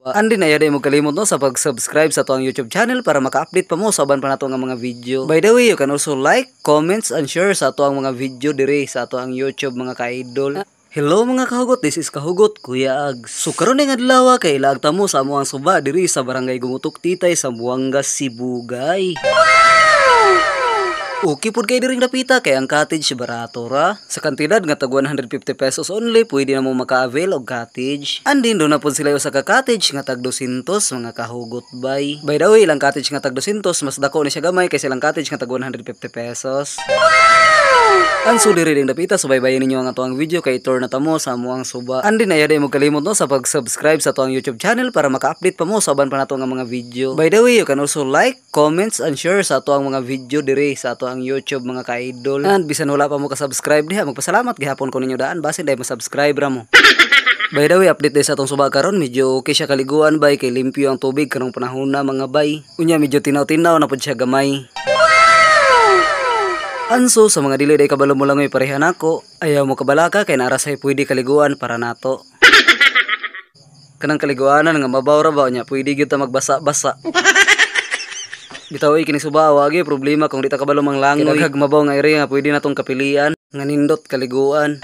Andi na yaday mo kalimot no sa pag-subscribe sa tuang YouTube channel para maka-update pa mo sa uban pa nato nga mga video. By the way, you can also like, comments, and share sa tuang mga video diri sa tuang YouTube mga ka-idol. Hello mga kahugot, this is Kahugot Kuya Ags. So karon nga adlaw kay ilagta mo sa amuang suba diri sa barangay Gumutok Titay sa Buanga, Sibugay. Okay pud kay diring napita kay ang cottage barato ra. Sa kantidad nga tag 150 pesos only pwede na mo maka-avail og cottage. Andin do na pud sila sa ka-cottage nga tag 200 mga kahugot bay. By the way, ilang cottage nga tag 200 mas dako ni siya gamay kaysa ilang cottage nga tag 150 pesos. Ang suli rin dapita subaybayan ninyo ang atuang video kay tour na tamo sa amuang suba. Andin na yaday mo kalimot no sa pag-subscribe sa atuang YouTube channel para maka-update pa mo sa uban pa nato nga mga video. By the way, you can also like, comments, and share sa atuang mga video diri sa atuang YouTube mga ka-idol. And bisan wala pa mo ka-subscribe diha, magpasalamat gihapon ko ninyo daan basin dahil mo-subscribe ra mo. By the way, update din sa atong suba karon, medyo okay siya kaliguan bay kay limpyo ang tubig karong panahon na mga bay. Unya medyo tinaw-tinaw na pud siya gamay. Anso sa mga dili day kabalo mo langoy pareha nako, ayaw mo kabalaka kay nara say pwede kaliguan para nato. Kanang kaliguanan nga mabaw ra ba nya pwede gyud ta magbasa-basa. Bitaw kini suba wagi problema kung di ta kabalo mang langoy. Daghag mabaw nga area nga pwede natong kapilian nga nindot kaliguan.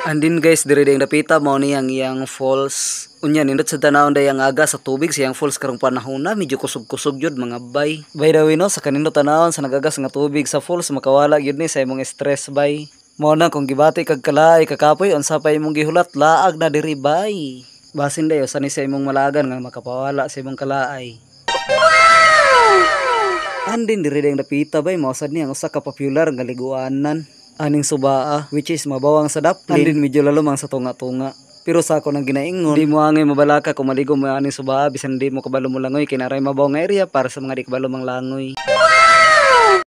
Andin guys, diri dayang dapita mao ni ang iyang falls. Unya nindot sa tanawon dayang aga sa tubig sa iyang falls karong panahon na medyo kusog-kusog jud mga bay. By the way no, sa kanindot tanawon sa nagagas nga tubig sa falls makawala gyud ni sa imong stress bay. Mao na kung gibati kag kalaay kakapoy unsa pa imong gihulat laag na diri bay. Basin dayo sa ni sa imong malagan nga makapawala sa imong kalaay. Andin diri dayang dapita bay mao sad ni ang usa ka popular nga liguanan. Aning subaa which is mabawang sa daplin. Andin medyo lalumang sa tunga-tunga. Pero sa ako nang ginaingon, di mo angay mabalaka kung maligo mo aning subaa bisan di mo kabalo mo langoy kay naray mabaw nga area para sa mga di kabalo mang langoy.